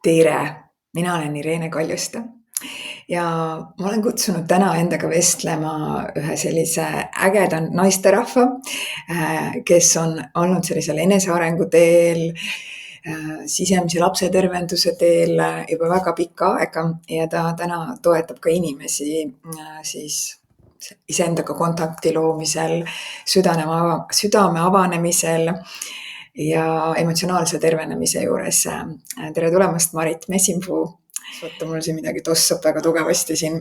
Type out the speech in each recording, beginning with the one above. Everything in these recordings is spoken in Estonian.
Tere! Mina olen Irene Kaljuste ja ma olen kutsunud täna endaga vestlema ühe sellise ägeda naisterahva, kes on olnud sellisel enesearengu teel, sisemise lapsetervenduse teel juba väga pikka aega ja ta täna toetab ka inimesi siis iseendaga kontakti loomisel, südame avanemisel ja emotsionaalse tervenemise juures. Tere tulemast, Marit Mesimpuu. Vaata, mul siin midagi tossab väga tugevasti siin.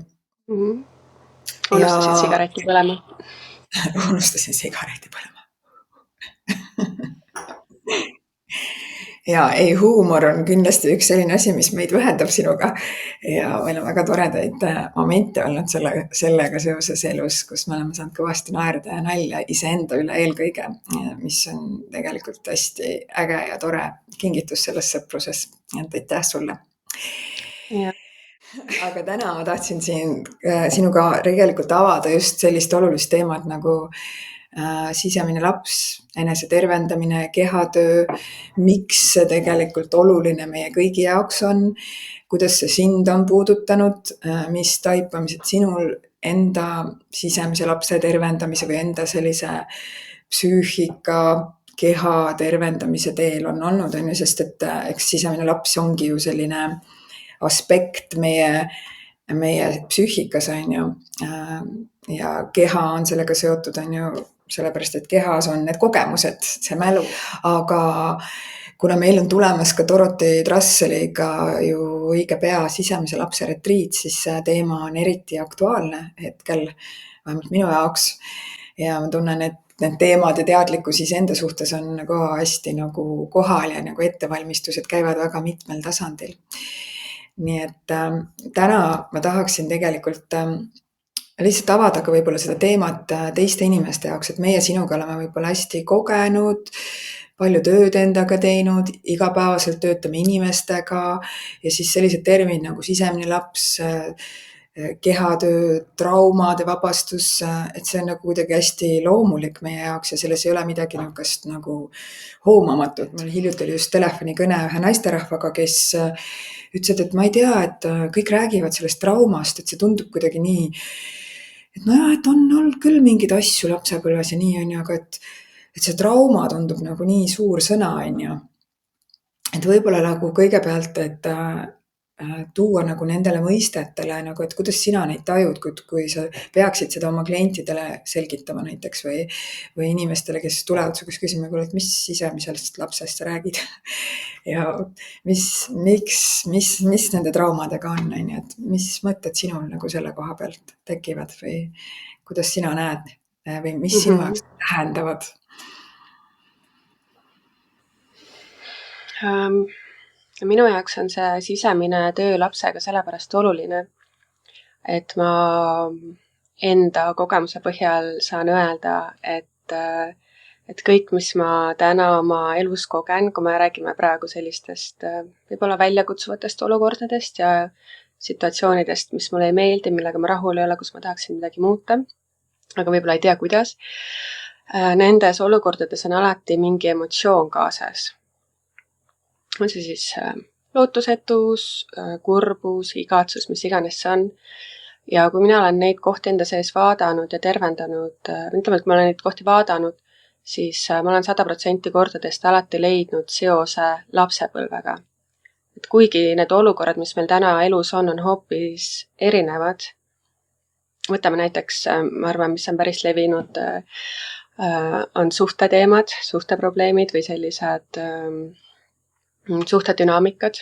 Unustasin sigareti põlema. Unustasin sigareti põlema. Ja ei, huumor on kindlasti üks selline asi, mis meid ühendab sinuga ja meil on väga toredaid momente olnud sellega seoses elus, kus me oleme saanud kõvasti naerda ja nalja iseenda üle eelkõige, mis on tegelikult hästi äge ja tore kingitus selles sõpruses. Aitäh sulle! Ja. Aga täna ma tahtsin sinuga tegelikult avada just sellist olulist teemat nagu sisemine laps, enese tervendamine, kehatöö, miks see tegelikult oluline meie kõigi jaoks on, kuidas see sind on puudutanud, mis taipamised sinul enda sisemise lapse tervendamise või enda sellise psüühika, keha tervendamise teel on olnud, sest et eks sisemine laps ongi ju selline aspekt meie psüühikas on ju, ja keha on sellega seotud on ju, sellepärast, et kehas on need kogemused, see mälu, aga kuna meil on tulemas ka Dorothy Trusseliga ju õige pea sisemise lapse retriit, siis see teema on eriti aktuaalne hetkel, vähemalt minu jaoks. Ja ma tunnen, et need teemad ja teadlikkus iseenda suhtes on ka hästi nagu kohal ja nagu ettevalmistused käivad väga mitmel tasandil. Nii et täna ma tahaksin tegelikult lihtsalt avada ka võib-olla seda teemat teiste inimeste jaoks, et meie sinuga oleme võib-olla hästi kogenud, palju tööd endaga teinud, igapäevaselt töötame inimestega ja siis sellised terminid nagu sisemine laps, kehatöö, traumade vabastus, et see on nagu kuidagi hästi loomulik meie jaoks ja selles ei ole midagi niukest nagu hoomamatut. Mul hiljuti oli just telefonikõne ühe naisterahvaga, kes ütlesid, et ma ei tea, et kõik räägivad sellest traumast, et see tundub kuidagi nii, et nojah, et on olnud küll mingeid asju lapsepõlves ja nii on ju, aga et see trauma tundub nagu nii suur sõna on ju. Et võib-olla nagu kõigepealt, et tuua nagu nendele mõistetele, nagu, et kuidas sina neid tajud, kui sa peaksid seda oma klientidele selgitama näiteks või inimestele, kes tulevad su käest küsima, et mis sisemisest lapsest sa räägid ja mis nende traumadega on, et mis mõtted sinul nagu selle koha pealt tekivad või kuidas sina näed või mis sinu jaoks tähendavad? Minu jaoks on see sisemine töö lapsega sellepärast oluline, et ma enda kogemuse põhjal saan öelda, et kõik, mis ma täna oma elus kogen, kui me räägime praegu sellistest võib-olla väljakutsuvatest olukordadest ja situatsioonidest, mis mulle ei meeldi, millega ma rahul ei ole, kus ma tahaksin midagi muuta, aga võib-olla ei tea, kuidas. Nendes olukordades on alati mingi emotsioon kaasas. On see siis lootusetus, kurbus, igatsus, mis iganes see on. Ja kui mina olen neid kohti enda sees vaadanud ja tervendanud, ütleme, et ma olen neid kohti vaadanud, siis ma olen 100% kordadest alati leidnud seose lapsepõlvega. Et kuigi need olukorrad, mis meil täna elus on hoopis erinevad, võtame näiteks, ma arvan, mis on päris levinud, on suhteteemad, suhteprobleemid või sellised suhtedünaamikad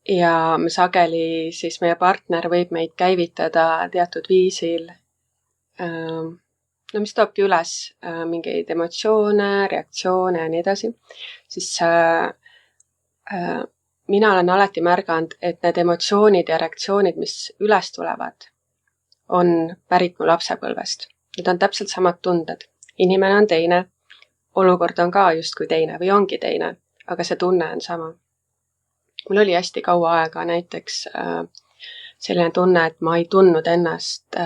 ja sageli siis meie partner võib meid käivitada teatud viisil, mis toobki üles mingeid emotsioone, reaktsioone ja nii edasi, siis mina olen alati märganud, et need emotsioonid ja reaktsioonid, mis üles tulevad, on pärit mu lapsepõlvest. Need on täpselt samad tunded. Inimene on teine, olukord on ka justkui teine või ongi teine, aga see tunne on sama. Mul oli hästi kaua aega näiteks selline tunne, et ma ei tundnud ennast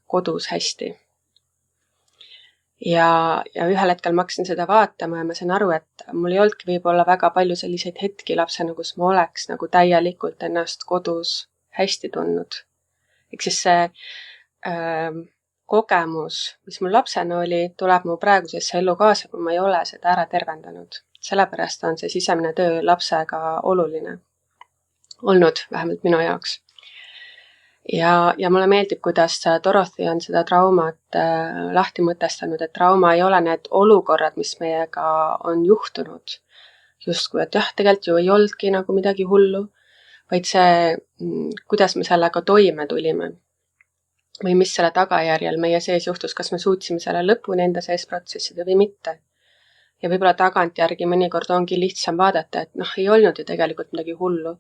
kodus hästi. ja ühel hetkel ma hakkasin seda vaatama ja ma sain aru, et mul ei olnudki võib-olla väga palju selliseid hetki lapsena, kus ma oleks nagu täielikult ennast kodus hästi tundnud. Ehk siis see kogemus, mis mul lapsena oli, tuleb mu praegusesse ellu kaasa, kui ma ei ole seda ära tervendanud. Sellepärast on see sisemine töö lapsega oluline olnud, vähemalt minu jaoks. Ja mulle meeldib, kuidas Dorothy on seda traumat lahti mõtestanud, et trauma ei ole need olukorrad, mis meiega on juhtunud. Justkui, et jah, tegelikult ju ei olnudki nagu midagi hullu, vaid see, kuidas me sellega toime tulime. Või mis selle tagajärjel meie sees juhtus, kas me suutsime selle lõpuni enda sees protsessida või mitte. Ja võib-olla tagantjärgi mõnikord ongi lihtsam vaadata, et ei olnud ju tegelikult midagi hullu.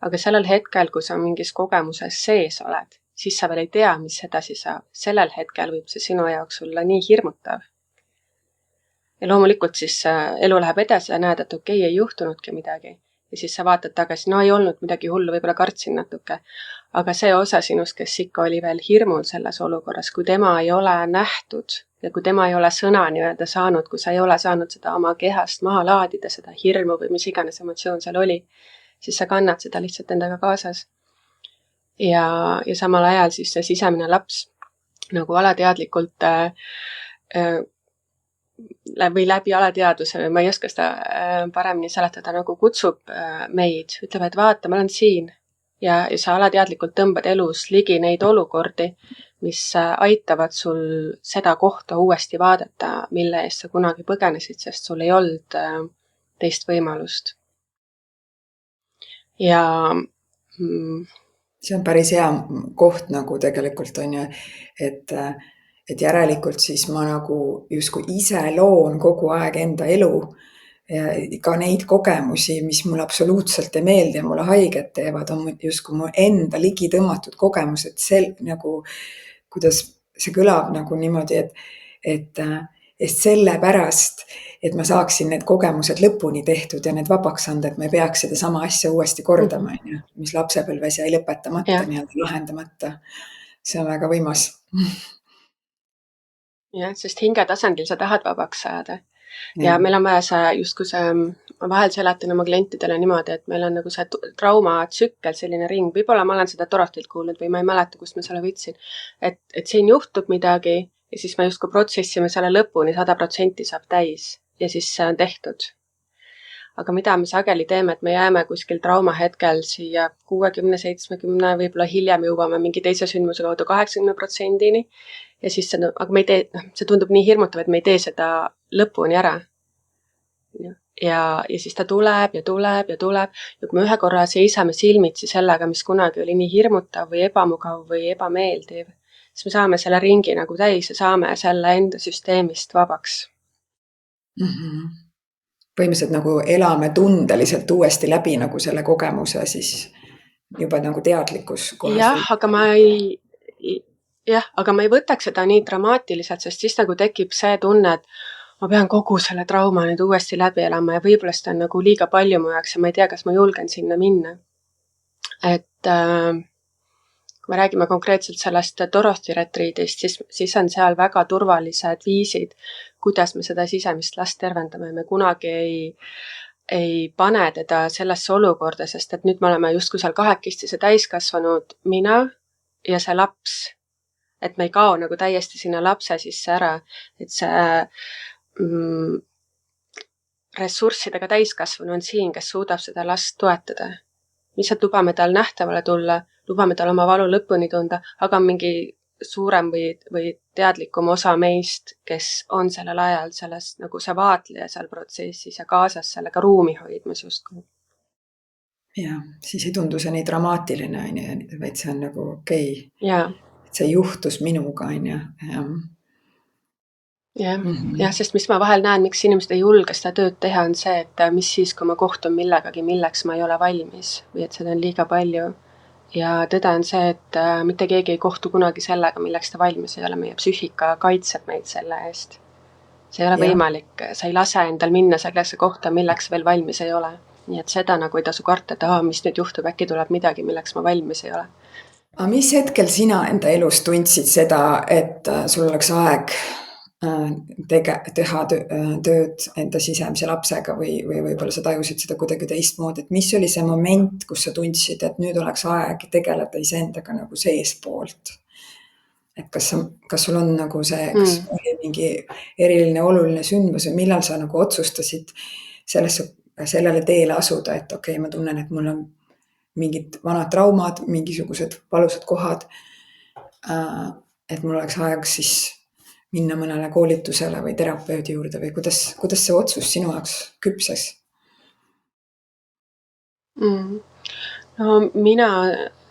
Aga sellel hetkel, kui sa mingis kogemuses sees oled, siis sa veel ei tea, mis edasi saab. Sellel hetkel võib see sinu jaoks olla nii hirmutav. Ja loomulikult siis elu läheb edasi ja näed, et okei, ei juhtunudki midagi. Ja siis sa vaatad tagasi, ei olnud midagi hullu, võib-olla kartsin natuke. Aga see osa sinust, kes ikka oli veel hirmul selles olukorras, kui tema ei ole nähtud ja kui tema ei ole sõna nii-öelda saanud, kui sa ei ole saanud seda oma kehast maha laadida, seda hirmu või mis iganes emotsioon seal oli, siis sa kannad seda lihtsalt endaga kaasas. Ja samal ajal siis see sisemine laps nagu alateadlikult või läbi alateadvuse, või ma ei oska seda paremini seletada, nagu kutsub meid, ütleb, et vaata, ma olen siin. Ja sa alateadlikult tõmbad elus ligi neid olukordi, mis aitavad sul seda kohta uuesti vaadata, mille eest sa kunagi põgenesid, sest sul ei olnud teist võimalust. Ja see on päris hea koht nagu tegelikult on ju, et järelikult siis ma nagu justkui ise loon kogu aeg enda elu ja ka neid kogemusi, mis mulle absoluutselt ei meeldi ja mulle haiget teevad, on justkui mu enda ligi tõmmatud kogemus, et nagu, kuidas see kõlab nagu niimoodi, et sellepärast, et ma saaksin need kogemused lõpuni tehtud ja need vabaks anda, et ma ei peaks seda sama asja uuesti kordama, mis lapsepõlves jäi lõpetamata, nii-öelda lahendamata. See on väga võimas. Jah, sest hinge tasandil sa tahad vabaks saada. Ja meil on vaja see, justkui see, ma vahel seletan oma klientidele niimoodi, et meil on nagu see traumatsükkel, selline ring, võib-olla ma olen seda Dorothilt kuulnud või ma ei mäleta, kust ma selle võtsin, et siin juhtub midagi ja siis me justkui protsessime selle lõpuni, 100% saab täis ja siis see on tehtud. Aga mida me sageli teeme, et me jääme kuskil trauma hetkel siia 60-70, võib-olla hiljem jõuame mingi teise sündmuse kaudu 80%-ni ja siis aga me ei tee, see tundub nii hirmutav, et me ei tee seda lõpuni ära. Ja siis ta tuleb ja tuleb ja tuleb ja kui me ühe korra seisame silmitsi sellega, mis kunagi oli nii hirmutav või ebamugav või ebameeldiv, siis me saame selle ringi nagu täis ja saame selle enda süsteemist vabaks. Põhimõtteliselt nagu elame tundeliselt uuesti läbi nagu selle kogemuse siis juba nagu teadlikkus kohas. Aga ma ei võtaks seda nii dramaatiliselt, sest siis nagu tekib see tunne, et ma pean kogu selle trauma nüüd uuesti läbi elama ja võib-olla seda on nagu liiga palju mu jaoks ja ma ei tea, kas ma julgen sinna minna. Et kui me räägime konkreetselt sellest Dorothy retriidist, siis on seal väga turvalised viisid, kuidas me seda sisemist last tervendame. Me kunagi ei pane teda sellesse olukorda, sest et nüüd me oleme justkui seal kahekesti see täiskasvanud mina ja see laps. Et me ei kao nagu täiesti sinna lapse sisse ära, et see ressurssidega täiskasvanu on siin, kes suudab seda last toetada. Lihtsalt lubame tal nähtavale tulla, lubame tal oma valu lõpuni tunda, aga mingi suurem või teadlikum osa meist, kes on sellel ajal sellest nagu see vaatleja seal protsessis ja kaasas sellega ruumi hoidmas justkui. Ja, siis ei tundu see nii dramaatiline, vaid see on nagu okei. Jaa. See juhtus minuga, on ju. Jah, sest mis ma vahel näen, miks inimesed ei julge seda tööd teha, on see, et mis siis, kui ma kohtun millegagi, milleks ma ei ole valmis või et seda on liiga palju. Ja tõde on see, et mitte keegi ei kohtu kunagi sellega, milleks ta valmis ei ole. Meie psüühika kaitseb meid selle eest. See ei ole võimalik, sa ei lase endal minna sellesse kohta, milleks veel valmis ei ole. Nii et seda nagu ei tasu karta, et mis nüüd juhtub, äkki tuleb midagi, milleks ma valmis ei ole. Aga mis hetkel sina enda elus tundsid seda, et sul oleks aeg teha tööd enda sisemise lapsega või võib-olla sa tajusid seda kuidagi teistmoodi, et mis oli see moment, kus sa tundsid, et nüüd oleks aeg tegeleda iseendaga nagu seespoolt? Et kas sul on nagu kas oli mingi eriline oluline sündmus või millal sa nagu otsustasid sellele teele asuda, et okei, ma tunnen, et mul on mingid vanad traumad, mingisugused valusad kohad, et mul oleks aeg siis minna mõnele koolitusele või terapeudi juurde või kuidas see otsus sinu jaoks küpses? No mina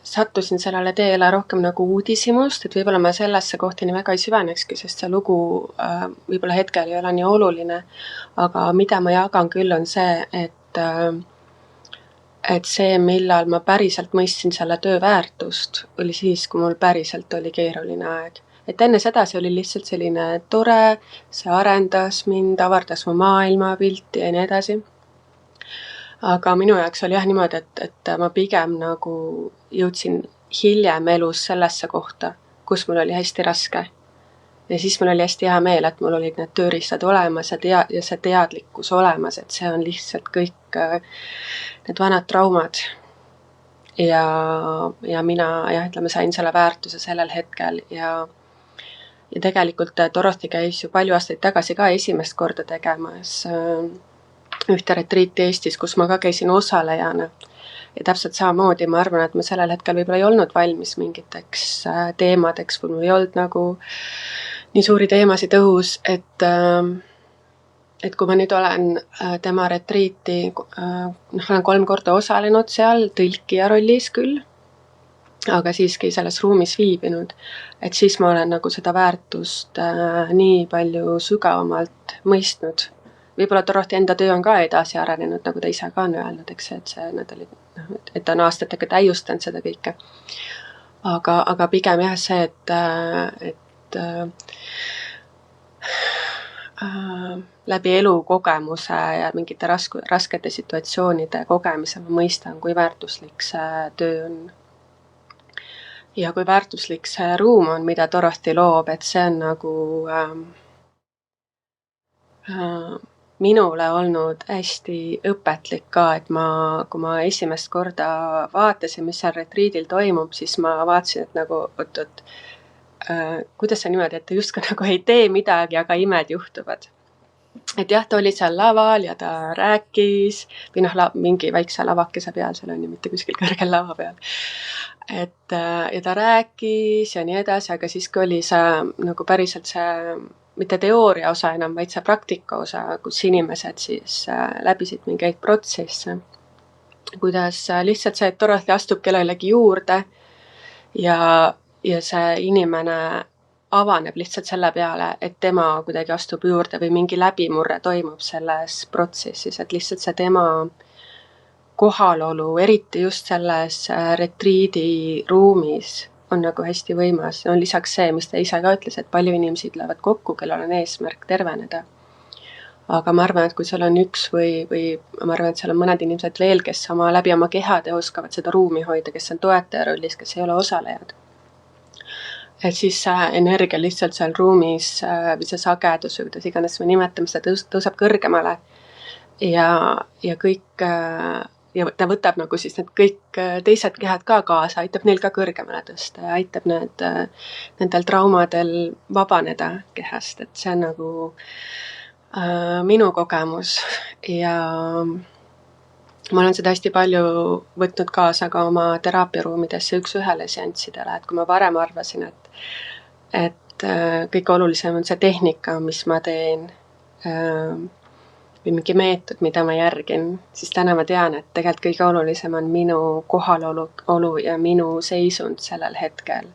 sattusin sellele teele rohkem nagu uudishimust, et võib-olla ma sellesse kohta nii väga ei süvenekski, sest see lugu võib-olla hetkel ei ole nii oluline. Aga mida ma jagan küll, on see, et see, millal ma päriselt mõistsin selle töö väärtust, oli siis, kui mul päriselt oli keeruline aeg. Et enne seda see oli lihtsalt selline tore, see arendas mind, avardas mu maailmapilti ja nii edasi. Aga minu jaoks oli jah niimoodi, et ma pigem nagu jõudsin hiljem elus sellesse kohta, kus mul oli hästi raske. Ja siis mul oli hästi hea meel, et mul olid need tööriistad olemas ja see teadlikkus olemas, et see on lihtsalt kõik need vanad traumad. Ja mina ütleme, sain selle väärtuse sellel hetkel ja tegelikult Dorothy käis ju palju aastaid tagasi ka esimest korda tegemas ühte retriiti Eestis, kus ma ka käisin osalejana. Ja täpselt samamoodi ma arvan, et ma sellel hetkel võib-olla ei olnud valmis mingiteks teemadeks, või mul ei olnud nagu nii suuri teemasid õhus, et kui ma nüüd olen tema retriiti, olen 3 korda osalenud seal tõlkija rollis küll, aga siiski selles ruumis viibinud, et siis ma olen nagu seda väärtust nii palju sügavamalt mõistnud. Võib-olla Dorothy enda töö on ka edasi arenenud, nagu ta ise ka on öelnud, eks, et ta on aastatega täiustanud seda kõike. Aga pigem jah see, et läbi elukogemuse ja mingite raskete situatsioonide kogemise ma mõistan, kui väärtuslik see töö on. Ja kui väärtuslik see ruum on, mida Dorothy loob, et see on nagu minule olnud hästi õpetlik ka, et kui ma esimest korda vaatasin, mis seal retriidil toimub, siis ma vaatasin, et nagu, kuidas see niimoodi, et ta justkui nagu ei tee midagi, aga imed juhtuvad. Et jah, ta oli seal laval ja ta rääkis, või mingi väikse lavakese peal, seal on ju mitte kuskil kõrgel lava peal. Ja ta rääkis ja nii edasi, aga siis kui oli see nagu päriselt see mitte teooria osa enam, vaid see praktika osa, kus inimesed siis läbisid mingeid protsesse. Kuidas lihtsalt see, et Dorothy astub kellelegi juurde ja see inimene avaneb lihtsalt selle peale, et tema kuidagi astub juurde või mingi läbimurre toimub selles protsessis, et lihtsalt see tema kohalolu, eriti just selles retriidi ruumis, on nagu hästi võimas. On lisaks see, mis ta ise ka ütles, et palju inimesi tulevad kokku, kellel on eesmärk terveneda. Aga ma arvan, et kui seal on üks või ma arvan, et seal on mõned inimesed veel, kes läbi oma kehade oskavad seda ruumi hoida, kes on toetaja rollis, kes ei ole osalejad. Et siis see energia lihtsalt seal ruumis või see sagedus või kuidas iganes me nimetame, seda tõuseb kõrgemale ja kõik ja ta võtab nagu siis need kõik teised kehad ka kaasa, aitab neil ka kõrgemale tõsta ja aitab nendel traumadel vabaneda kehast, et see on nagu minu kogemus ja ma olen seda hästi palju võtnud kaasa ka oma teraapiaruumidesse 1-1 seanssidele, et kui ma varem arvasin, et kõige olulisem on see tehnika, mis ma teen, või mingi meetod, mida ma järgin, siis täna ma tean, et tegelikult kõige olulisem on minu kohalolu ja minu seisund sellel hetkel,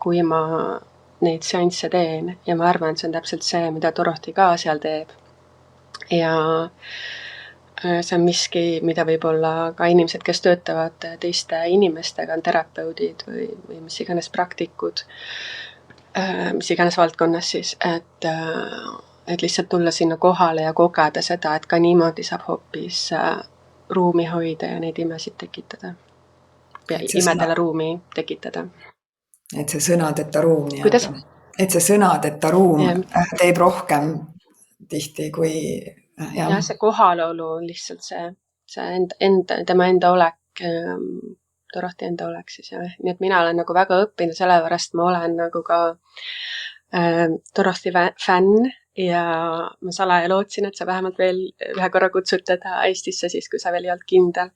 kui ma neid seansse teen ja ma arvan, et see on täpselt see, mida Dorothy ka seal teeb. Ja see on miski, mida võib-olla ka inimesed, kes töötavad teiste inimestega, on terapeudid või mis iganes praktikud, mis iganes valdkonnas siis, et lihtsalt tulla sinna kohale ja kogeda seda, et ka niimoodi saab hoopis ruumi hoida ja neid imesid tekitada. Ja imedele ruumi tekitada. Et see sõnadeta ruum Kuidas? et see sõnadeta ruum jah, teeb rohkem tihti kui jah. jah, see kohalolu on lihtsalt see tema enda olek, Dorothy enda olek siis jah. Nii et mina olen nagu väga õppinud, sellepärast ma olen nagu ka Dorothy fänn ja ma salaja lootsin, et sa vähemalt veel ühe korra kutsud teda Eestisse siis, kui sa veel ei olnud kindel.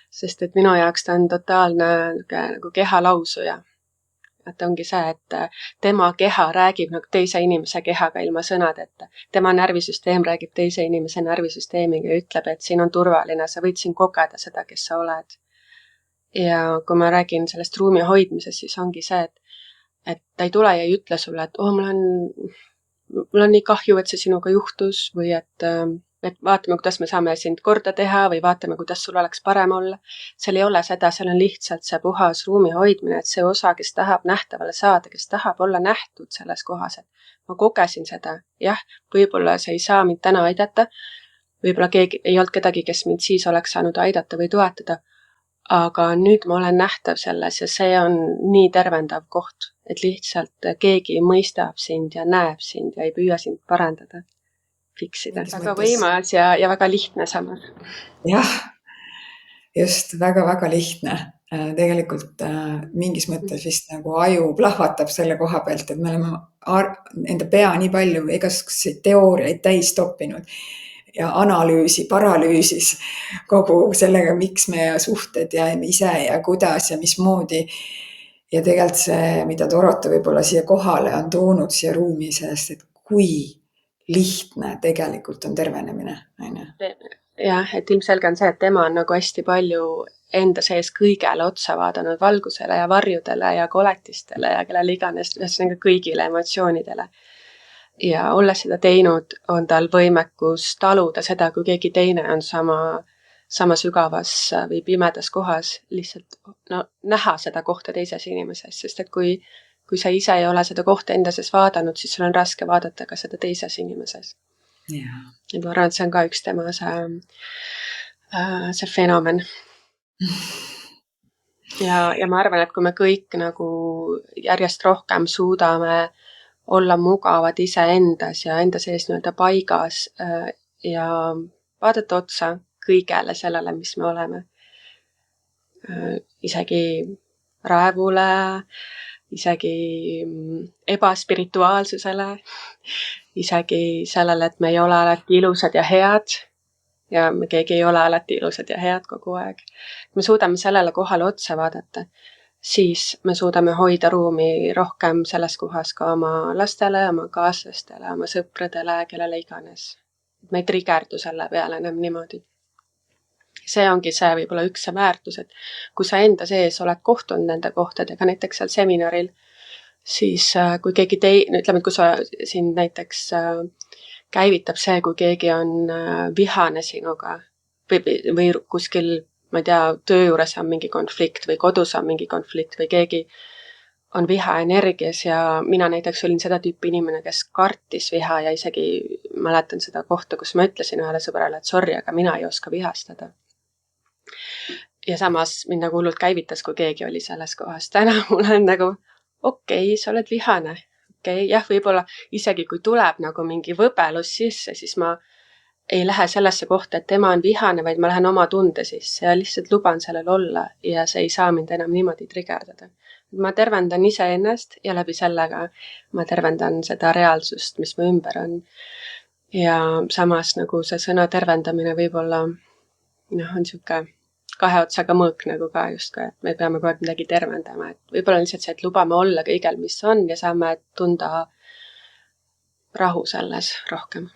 Sest et minu jaoks ta on totaalne nagu kehalausuja. Et ongi see, et tema keha räägib nagu teise inimese kehaga ilma sõnadeta. Tema närvisüsteem räägib teise inimese närvisüsteemiga ja ütleb, et siin on turvaline, sa võid siin kogeda seda, kes sa oled. Ja kui ma räägin sellest ruumi hoidmisest, siis ongi see, et ta ei tule ja ei ütle sulle, et mul on nii kahju, et see sinuga juhtus või et vaatame, kuidas me saame sind korda teha või vaatame, kuidas sul oleks parem olla. Seal ei ole seda, seal on lihtsalt see puhas ruumi hoidmine, et see osa, kes tahab nähtavale saada, kes tahab olla nähtud selles kohas, et ma kogesin seda. Jah, võib-olla sa ei saa mind täna aidata, võib-olla ei olnud kedagi, kes mind siis oleks saanud aidata või toetada, aga nüüd ma olen nähtav selles ja see on nii tervendav koht, et lihtsalt keegi mõistab sind ja näeb sind ja ei püüa sind parandada, fiksida. Väga võimas ja väga lihtne samas. Jah, just väga-väga lihtne. Tegelikult mingis mõttes vist nagu aju plahvatab selle koha pealt, et me oleme enda pea nii palju igasuguseid teooriaid täis toppinud ja paralüüsis kogu sellega, miks meie suhted ja ise ja kuidas ja mismoodi. Ja tegelikult see, mida Dorothy võib-olla siia kohale on toonud siia ruumi sellest, et kui lihtne tegelikult on tervenemine. Jah, et ilmselge on see, et tema on nagu hästi palju enda sees kõigele otsa vaadanud, valgusele ja varjudele ja koletistele ja kellele iganes, ühesõnaga kõigile emotsioonidele. Ja olles seda teinud, on tal võimekus taluda seda, kui keegi teine on sama sügavas või pimedas kohas, lihtsalt näha seda kohta teises inimeses, sest et kui sa ise ei ole seda kohta enda sees vaadanud, siis sul on raske vaadata ka seda teises inimeses. Yeah. Ja ma arvan, et see on ka üks tema see fenomen. Ja ma arvan, et kui me kõik nagu järjest rohkem suudame olla mugavad iseendas ja enda sees nii-öelda paigas ja vaadata otsa kõigele sellele, mis me oleme. Isegi raevule, isegi ebaspirituaalsusele, isegi sellele, et me ei ole alati ilusad ja head ja me keegi ei ole alati ilusad ja head kogu aeg. Me suudame sellele kohale otsa vaadata, siis me suudame hoida ruumi rohkem selles kohas ka oma lastele, oma kaaslastele, oma sõpradele, kellele iganes. Me ei trigerdu selle peale enam niimoodi. See ongi see võib-olla üks see väärtus, et kui sa enda sees oled kohtunud nende kohtadega, näiteks seal seminaril, siis kui keegi ütleme, et kui sa siin näiteks käivitab see, kui keegi on vihane sinuga või kuskil, ma ei tea, töö juures on mingi konflikt või kodus on mingi konflikt või keegi on vihaenergias ja mina näiteks olin seda tüüpi inimene, kes kartis viha ja isegi mäletan seda kohta, kus ma ütlesin ühele sõbrale, et sorry, aga mina ei oska vihastada. Ja samas mind nagu hullult käivitas, kui keegi oli selles kohas. Täna mul on nagu, okei, sa oled vihane. Jah, võib-olla isegi kui tuleb nagu mingi võbelus sisse, siis ma ei lähe sellesse kohta, et tema on vihane, vaid ma lähen oma tunde sisse ja lihtsalt luban sellel olla ja see ei saa mind enam niimoodi trigerdada. Ma tervendan iseennast ja läbi sellega ma tervendan seda reaalsust, mis mu ümber on. Ja samas nagu see sõna tervendamine võib-olla on siuke kahe otsaga mõõk nagu ka justkui, et me peame kogu aeg midagi tervendama, et võib-olla lihtsalt see, et lubame olla kõigel, mis on ja saame tunda rahu selles rohkem.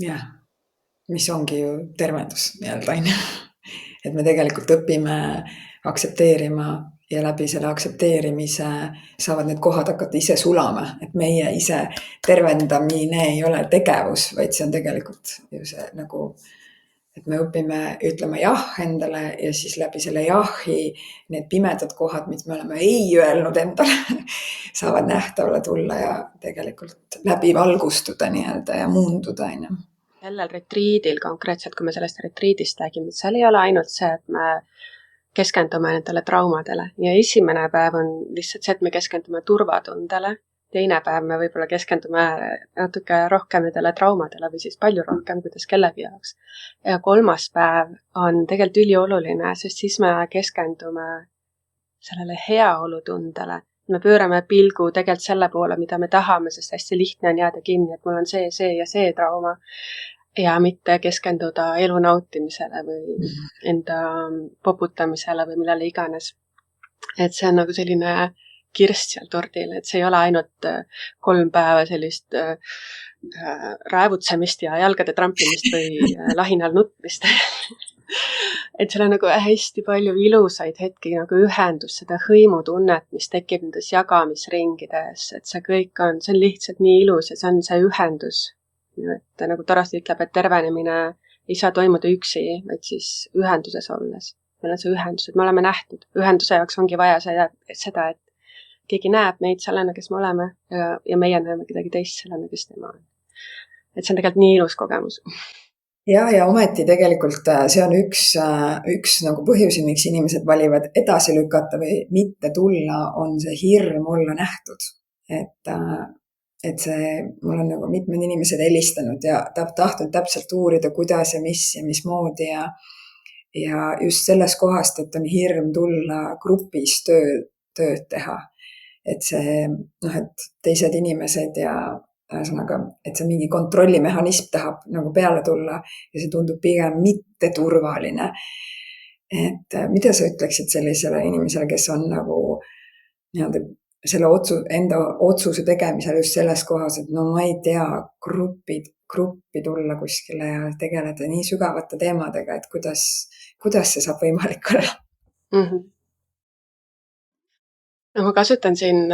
Jah, mis ongi ju tervendus nii-öelda, et me tegelikult õpime aktsepteerima ja läbi selle aktsepteerimise saavad need kohad hakata ise sulama, et meie ise tervendamine ei ole tegevus, vaid see on tegelikult ju see nagu et me õpime ütlema jah endale ja siis läbi selle jahi need pimedad kohad, mis me oleme ei öelnud endale, saavad nähtavale tulla ja tegelikult läbi valgustuda nii-öelda ja muunduda. Sellel retriidil konkreetselt, kui me sellest retriidist räägime, seal ei ole ainult see, et me keskendume nendele traumadele ja esimene päev on lihtsalt see, et me keskendume turvatundele teine päev me võib-olla keskendume natuke rohkem nendele traumadele või siis palju rohkem, kuidas kellegi jaoks. Ja kolmas päev on tegelikult ülioluline, sest siis me keskendume sellele heaolutundele. Me pöörame pilgu tegelikult selle poole, mida me tahame, sest hästi lihtne on jääda kinni, et mul on see ja see trauma ja mitte keskenduda elu nautimisele või enda poputamisele või millele iganes. Et see on nagu selline kirst seal tordil, et see ei ole ainult 3 päeva sellist raevutsemist ja jalgade trampimist või lahinal nutmist. Et seal on nagu hästi palju ilusaid hetki, nagu ühendus, seda hõimutunnet, mis tekib nendes jagamisringides, et see kõik on, see on lihtsalt nii ilus ja see on see ühendus. Et nagu Tarasti ütleb, et tervenemine ei saa toimuda üksi, vaid siis ühenduses olles. Meil on see ühendus, et me oleme nähtud. Ühenduse jaoks ongi vaja seda, et keegi näeb meid sellena, kes me oleme ja meie näeme kedagi teist sellena, kes tema on. Et see on tegelikult nii ilus kogemus. Ja ometi tegelikult see on üks nagu põhjusi, miks inimesed valivad edasi lükata või mitte tulla, on see hirm olla nähtud. Et see, mul on nagu mitmed inimesed helistanud ja tahtnud täpselt uurida, kuidas ja mismoodi ja just sellest kohast, et on hirm tulla grupis tööd teha. Et see, et teised inimesed ja ühesõnaga, et see mingi kontrollimehhanism tahab nagu peale tulla ja see tundub pigem mitte turvaline. Et mida sa ütleksid sellisele inimesele, kes on nagu selle enda otsuse tegemisel just selles kohas, et no ma ei tea, gruppi tulla kuskile ja tegeleda nii sügavate teemadega, et kuidas see saab võimalik olla? No ma kasutan siin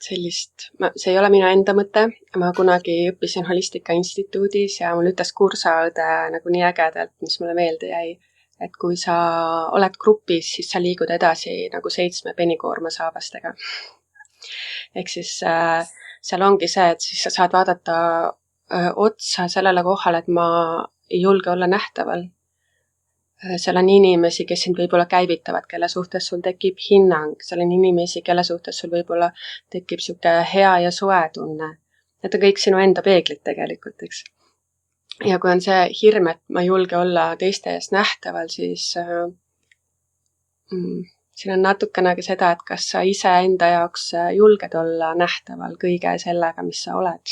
sellist, see ei ole minu enda mõte, ma kunagi õppisin Holistika Instituudis ja mul ütles kursaõde nagu nii ägedalt, mis mulle meelde jäi, et kui sa oled grupis, siis sa liigud edasi nagu 7 penikoorma saabastega. Ehk siis seal ongi see, et siis sa saad vaadata otsa sellele kohale, et ma ei julge olla nähtaval. Seal on inimesi, kes sind võib-olla käivitavad, kelle suhtes sul tekib hinnang. Seal on inimesi, kelle suhtes sul võib-olla tekib siuke hea ja soe tunne. Need on kõik sinu enda peeglid tegelikult, eks. Ja kui on see hirm, et ma ei julge olla teiste ees nähtaval, siis siin on natukene ka seda, et kas sa ise enda jaoks julged olla nähtaval kõige sellega, mis sa oled.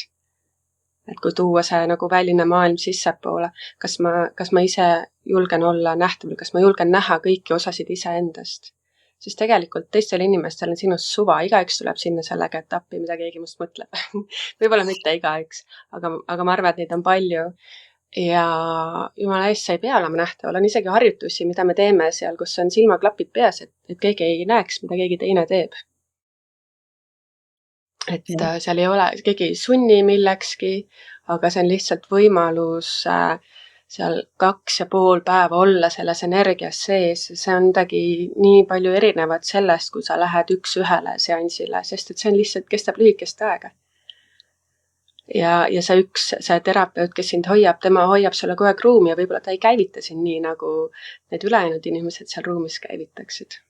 Et kui tuua see nagu väline maailm sissepoole, kas ma ise julgen olla nähtaval, kas ma julgen näha kõiki osasid iseendast. Sest tegelikult teistel inimestel on sinust suva, igaüks tuleb sinna sellega, et appi, mida keegi must mõtleb. Võib-olla mitte igaüks, aga ma arvan, et neid on palju. Ja jumala eest, sa ei pea olema nähtaval, on isegi harjutusi, mida me teeme seal, kus on silmaklapid peas, et keegi ei näeks, mida keegi teine teeb. Et seal ei ole, keegi ei sunni millekski, aga see on lihtsalt võimalus seal 2,5 päeva olla selles energias sees. See on midagi nii palju erinevat sellest, kui sa lähed 1-1 seansile, sest et see on lihtsalt kestab lühikest aega. Ja see terapeut, kes sind hoiab, tema hoiab sulle kogu aeg ruumi ja võib-olla ta ei käivita sind nii, nagu need ülejäänud inimesed seal ruumis käivitaksid.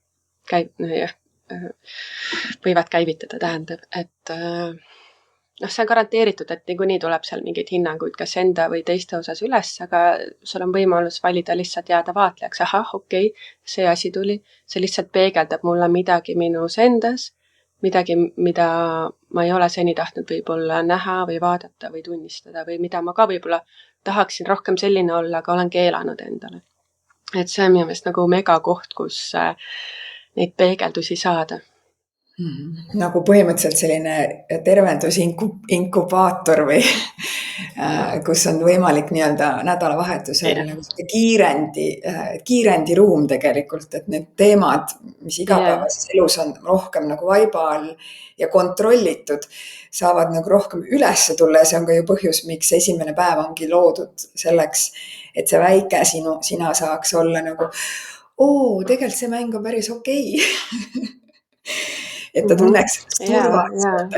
Võivad käivitada, tähendab, et see on garanteeritud, et niikuinii tuleb seal mingeid hinnanguid kas enda või teiste osas üles, aga sul on võimalus valida lihtsalt jääda vaatlejaks. Okei, see asi tuli, see lihtsalt peegeldab mulle midagi minus endas, midagi, mida ma ei ole seni tahtnud võib-olla näha või vaadata või tunnistada või mida ma ka võib-olla tahaksin rohkem selline olla, aga olen keelanud endale. Et see on minu meelest nagu megakoht, kus neid peegeldusi saada. Nagu põhimõtteliselt selline tervendusinkubaator või kus on võimalik nii-öelda nädalavahetusel kiirendi ruum tegelikult, et need teemad, mis igapäevases elus on rohkem nagu vaiba all ja kontrollitud, saavad nagu rohkem ülesse tulla ja see on ka ju põhjus, miks esimene päev ongi loodud selleks, et see väike sina saaks olla nagu tegelikult see mäng on päris okei. Et ta tunneks turvaliselt,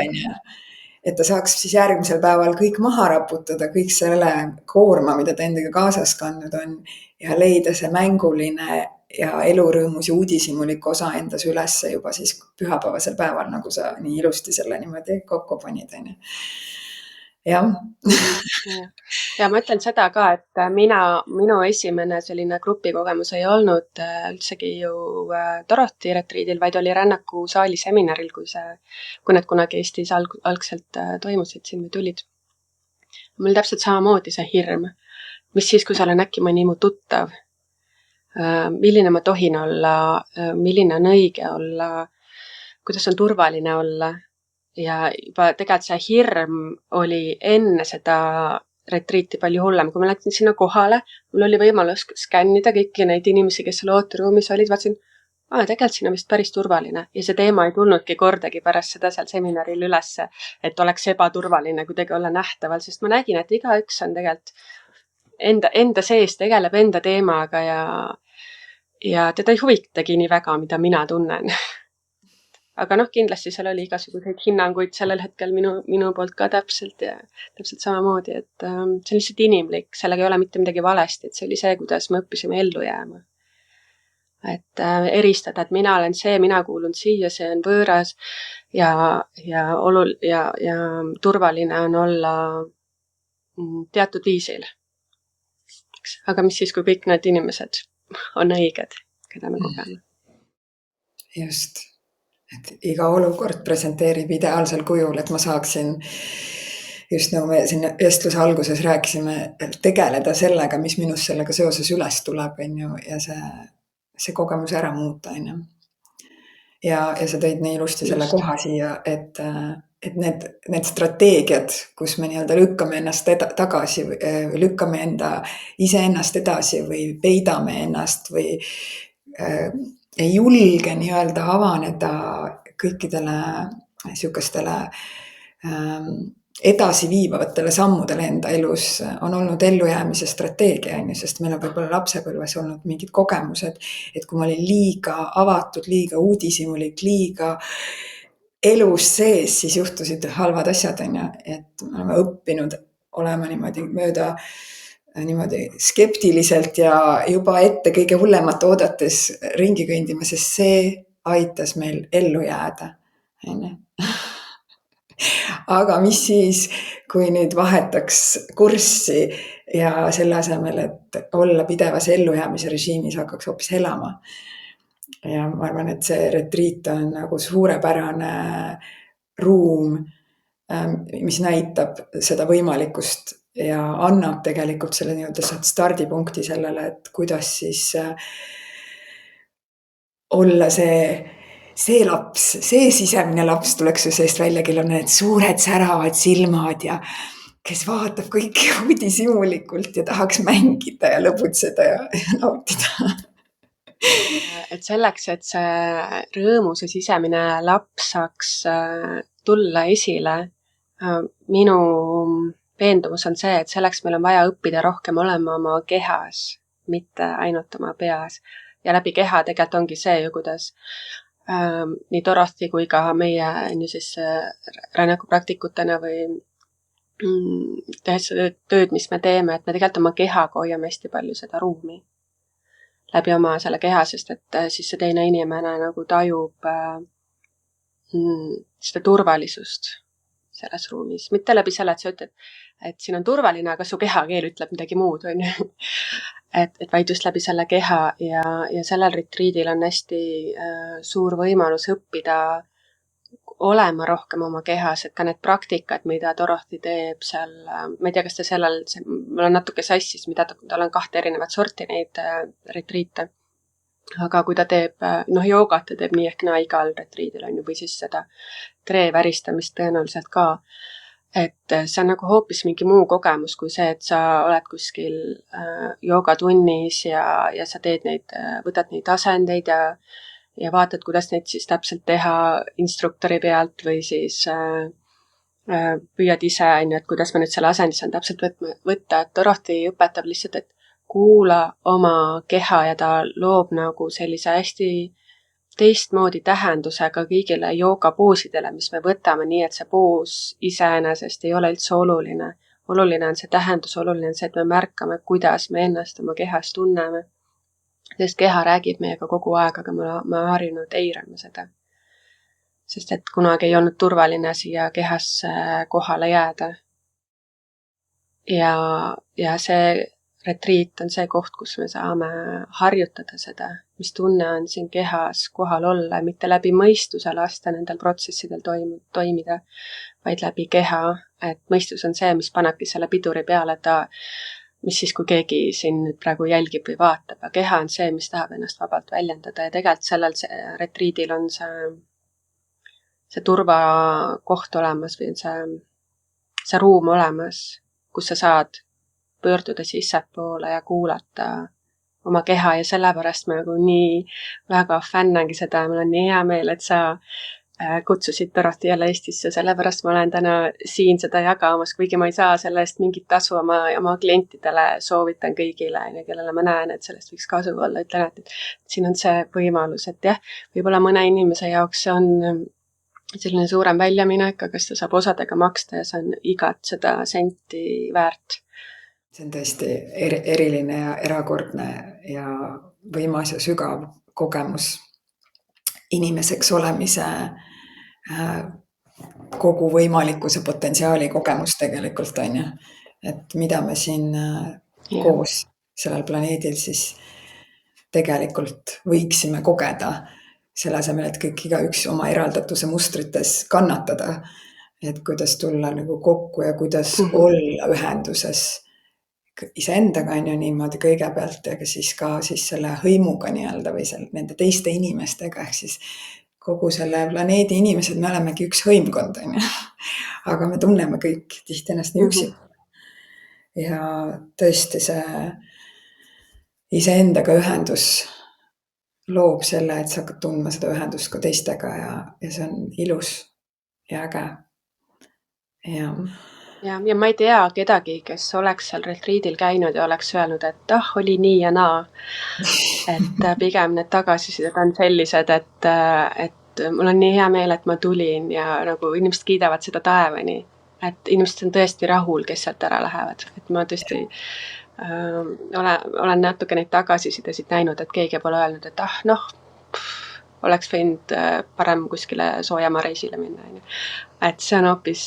et ta saaks siis järgmisel päeval kõik maha raputada, kõik selle koorma, mida ta endaga kaasas kandnud on ja leida see mänguline ja elurõõmus ja uudishimulik osa endas ülesse juba siis pühapäevasel päeval, nagu sa nii ilusti selle niimoodi kokku panid, on ju. Jah. Ja ma ütlen seda ka, et minu esimene selline grupikogemus ei olnud üldsegi ju Dorothy retriidil, vaid oli Rännaku saali seminaril, kui need kunagi Eestis algselt toimusid, siin või tulid. Mul täpselt samamoodi see hirm, mis siis, kui sa olen äkki mõni mu tuttav, milline ma tohin olla, milline on õige olla, kuidas on turvaline olla. Ja juba tegelikult see hirm oli enne seda retriiti palju hullem. Kui ma läksin sinna kohale, mul oli võimalus skännida kõiki neid inimesi, kes seal ooteruumis olid, vaatasin, tegelikult siin on vist päris turvaline. Ja see teema ei tulnudki kordagi pärast seda seal seminaril ülesse, et oleks ebaturvaline kuidagi olla nähtaval, sest ma nägin, et igaüks on tegelikult enda sees tegeleb enda teemaga ja teda ei huvitagi nii väga, mida mina tunnen. Aga kindlasti seal oli igasuguseid hinnanguid sellel hetkel minu poolt ka täpselt samamoodi, et see on lihtsalt inimlik, sellega ei ole mitte midagi valesti, et see oli see, kuidas me õppisime ellu jääma. Et eristada, et mina olen see, mina kuulun siia, see on võõras ja turvaline on olla teatud viisil. Aga mis siis, kui kõik need inimesed on õiged, keda me kogeme? Just. Et iga olukord presenteerib ideaalsel kujul, et ma saaksin, just nagu me siin vestluse alguses rääkisime, tegeleda sellega, mis minus sellega seoses üles tuleb, on ju, ja see kogemus ära muuta, on ju. Ja sa tõid nii ilusti selle koha siia, et need strateegiad, kus me nii-öelda lükkame ennast tagasi, lükkame iseennast edasi või peidame ennast või ei julge nii-öelda avaneda kõikidele sükestele edasiviivavatele sammudele enda elus on olnud ellujäämise strateegia, sest meil on võib-olla lapsepõlves olnud mingid kogemused, et kui ma olin liiga avatud, liiga uudishimulik, liiga elus sees, siis juhtusid halvad asjad, et me oleme õppinud olema niimoodi skeptiliselt ja juba ette kõige hullemat oodates ringi kõndima, sest see aitas meil ellu jääda. Aga mis siis, kui nüüd vahetaks kurssi ja selle asemel, et olla pidevas ellujäämise režiimis, hakkaks hoopis elama. Ja ma arvan, et see retriit on nagu suurepärane ruum, mis näitab seda võimalikkust ja annab tegelikult selle nii-öelda stardipunkti sellele, et kuidas siis olla see laps, see sisemine laps tuleks ju seest välja, kellel on need suured säravad silmad ja kes vaatab kõiki uudishimulikult ja tahaks mängida ja lõbutseda ja nautida. Et selleks, et see rõõmus ja sisemine laps saaks tulla esile, minu veendumus on see, et selleks meil on vaja õppida rohkem olema oma kehas, mitte ainult oma peas. Ja läbi keha tegelikult ongi see ju, kuidas nii Dorothy kui ka meie Rännaku praktikutena või tehes seda tööd, mis me teeme, et me tegelikult oma kehaga hoiame hästi palju seda ruumi läbi oma selle keha, sest et siis see teine inimene nagu tajub seda turvalisust selles ruumis. Mitte läbi selle, et sa ütled, et siin on turvaline, aga su kehakeel ütleb midagi muud, on ju. Et vaid just läbi selle keha ja sellel retriidil on hästi suur võimalus õppida olema rohkem oma kehas, et ka need praktikad, mida Dorothy teeb seal, ma ei tea, kas ta mul on natuke sassis, tal on 2 erinevat sorti neid retriite, aga kui ta teeb, joogat ta teeb nii ehk naa igal retriidil on ju, või siis seda treeväristamist tõenäoliselt ka, et see on nagu hoopis mingi muu kogemus kui see, et sa oled kuskil joogatunnis ja sa võtad neid asendeid ja vaatad, kuidas neid siis täpselt teha instruktori pealt või siis püüad ise, et kuidas ma nüüd selle asendi saan täpselt võtta, et Dorothy õpetab lihtsalt, et kuula oma keha ja ta loob nagu sellise hästi teistmoodi tähendusega kõigile joogapoosidele, mis me võtame, nii et see poos iseenesest ei ole üldse oluline. Oluline on see tähendus, oluline on see, et me märkame, kuidas me ennast oma kehas tunneme. sest keha räägib meiega kogu aeg, aga ma olen harjunud eirama seda. Sest et kunagi ei olnud turvaline siia kehasse kohale jääda. Ja see retriit on see koht, kus me saame harjutada seda, mis tunne on siin kehas kohal olla, mitte läbi mõistuse lasta nendel protsessidel toimida, vaid läbi keha, et mõistus on see, mis panebki selle piduri peale, mis siis, kui keegi siin nüüd praegu jälgib või vaatab, aga keha on see, mis tahab ennast vabalt väljendada ja tegelikult sellel retriidil on see turvakoht olemas või on see ruum olemas, kus sa saad pöörduda sissepoole ja kuulata oma keha ja sellepärast ma nagu nii väga fännangi seda ja mul on nii hea meel, et sa kutsusid Doroti jälle Eestisse, sellepärast ma olen täna siin seda jagamas, kuigi ma ei saa selle eest mingit tasu oma klientidele, soovitan kõigile, kellele ma näen, et sellest võiks kasu olla, ütlen, et siin on see võimalus, et jah, võib-olla mõne inimese jaoks see on selline suurem väljaminek, aga ta saab osadega maksta ja see on igat seda senti väärt. See on tõesti eriline ja erakordne ja võimas ja sügav kogemus inimeseks olemise kogu võimalikkuse potentsiaali kogemus tegelikult on ju. Et mida me siin koos sellel planeedil siis tegelikult võiksime kogeda selle asemel, et kõik igaüks oma eraldatuse mustrites kannatada, et kuidas tulla nagu kokku ja kuidas olla ühenduses iseendaga on ju niimoodi kõigepealt, aga siis ka siis selle hõimuga nii-öelda või nende teiste inimestega, ehk siis kogu selle planeedi inimesed, me olemegi üks hõimkond on ju, aga me tunneme kõik tihti ennast nii üksi. Ja tõesti see iseendaga ühendus loob selle, et sa hakkad tundma seda ühendust ka teistega ja see on ilus ja äge. Ja ma ei tea kedagi, kes oleks seal retriidil käinud ja oleks öelnud, et oli nii ja naa. Et pigem need tagasisided on sellised, et mul on nii hea meel, et ma tulin ja nagu inimesed kiidavad seda taevani. Et inimesed on tõesti rahul, kes sealt ära lähevad. Et ma tõesti olen natuke neid tagasisidesid näinud, et keegi pole öelnud, et oleks võinud parem kuskile soojamaa reisile minna. Et see on hoopis...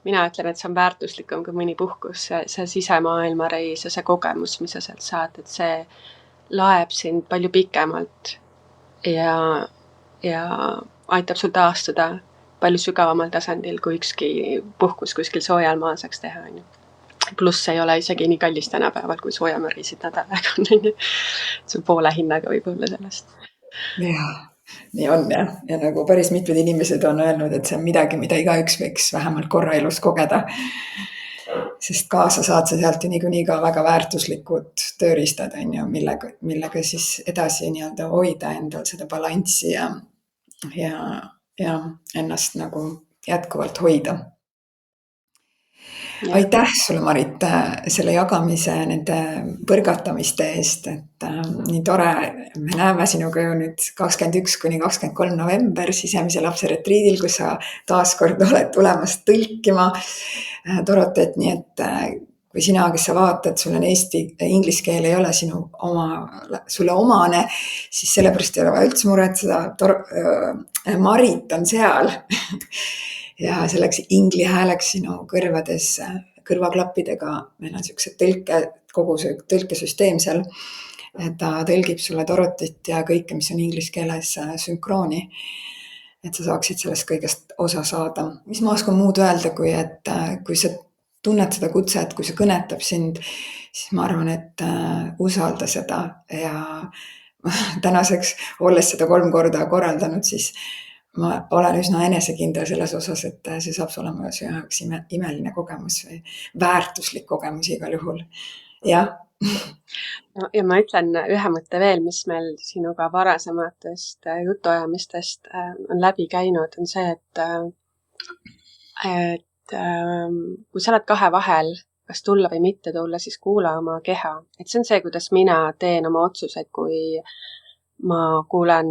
mina ütlen, et see on väärtuslikum kui mõni puhkus, see sisemaailma reis ja see kogemus, mis sa sealt saad, et see laeb sind palju pikemalt ja aitab sul taastuda palju sügavamal tasandil, kui ükski puhkus kuskil soojal maal saaks teha. Pluss ei ole isegi nii kallis tänapäeval, kui soojamariisid nädal aega on. See on poole hinnaga võib-olla sellest. Jaa. Nii on ja nagu päris mitmed inimesed on öelnud, et see on midagi, mida igaüks võiks vähemalt korra elus kogeda. Sest kaasa saad sa sealt niikuinii ka väga väärtuslikud tööriistad, on ju, millega siis edasi nii-öelda hoida endal seda balanssi ja ennast nagu jätkuvalt hoida. Aitäh sulle, Marit, selle jagamise, nende põrgatamiste eest, et nii tore, me näeme sinuga ju nüüd 21–23 november sisemise lapse retriidil, kus sa taaskord oled tulemas tõlkima Dorotet, nii et kui sina, kes sa vaatad, sul on inglise keel ei ole sulle omane, siis sellepärast ei ole vaja üldse muretseda, Marit on seal ja selleks ingli hääleks sinu kõrvades, kõrvaklappidega, meil on sellised kogu see tõlkesüsteem seal, ta tõlgib sulle Dorotit ja kõike, mis on inglise keeles sünkrooni, et sa saaksid sellest kõigest osa saada. Mis ma oskan muud öelda, kui sa tunned seda kutset, kui see kõnetab sind, siis ma arvan, et usalda seda ja tänaseks, olles seda 3 korda korraldanud, siis ma olen üsna enesekindel selles osas, et see saab olema üks imeline kogemus või väärtuslik kogemus igal juhul. Ja ma ütlen ühe mõtte veel, mis meil sinuga varasematest jutuajamistest on läbi käinud, on see, et kui sa oled 2 vahel, kas tulla või mitte tulla, siis kuula oma keha. Et see on see, kuidas mina teen oma otsuseid, kui ma kuulen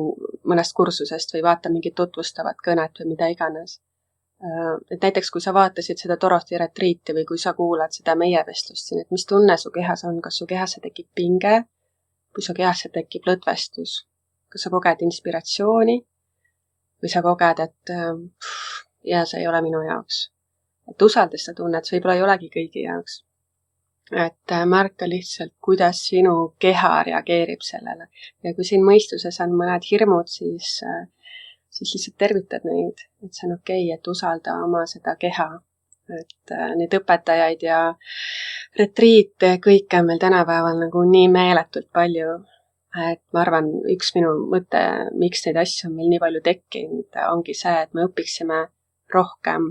mõnest kursusest või vaatan mingit tutvustavat kõnet või mida iganes. Et näiteks, kui sa vaatasid seda Dorothy retriiti või kui sa kuulad seda meie vestlust siin, et mis tunne su kehas on, kas su kehasse tekib pinge või su kehasse tekib lõdvestus, kas sa koged inspiratsiooni või sa koged, et ja see ei ole minu jaoks. Et usalda seda tunnet, see võib-olla ei olegi kõigi jaoks. Et märka lihtsalt, kuidas sinu keha reageerib sellele. Ja kui siin mõistuses on mõned hirmud, siis lihtsalt tervitad neid, et see on okei, et usalda oma seda keha. Et neid õpetajaid ja retriite, kõike on meil tänapäeval nagu nii meeletult palju. Et ma arvan, üks minu mõte, miks neid asju on meil nii palju tekkinud, ongi see, et me õpiksime rohkem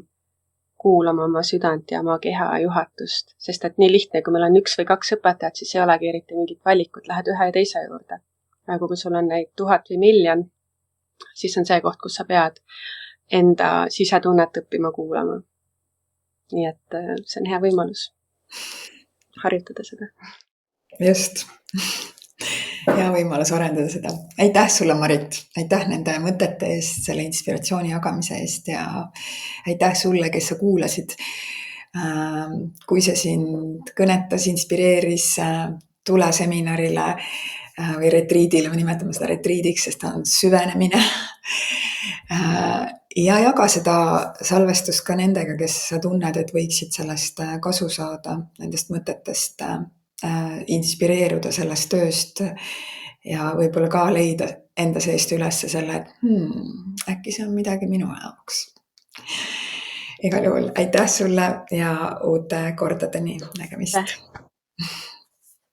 kuulama oma südant ja oma keha juhatust. Sest et nii lihtne, kui meil on 1 või 2 õpetajat, siis ei olegi eriti mingit valikut, lähed ühe ja teise juurde. Aga kui sul on neid 1000 või miljon, siis on see koht, kus sa pead enda sisetunnet õppima kuulama. Nii et see on hea võimalus harjutada seda. Just. Hea võimalus arendada seda. Aitäh sulle, Marit. Aitäh nende mõtete eest, selle inspiratsiooni jagamise eest ja aitäh sulle, kes sa kuulasid. Kui see sind kõnetas, inspireeris, tule seminarile või retriidile, me nimetame seda retriidiks, sest ta on süvenemine. Ja jaga seda salvestust ka nendega, kes sa tunned, et võiksid sellest kasu saada, nendest mõtetest inspireeruda sellest tööst ja võib-olla ka leida enda seest üles selle, et äkki see on midagi minu jaoks. Igal juhul aitäh sulle ja uute kordadeni nägemist.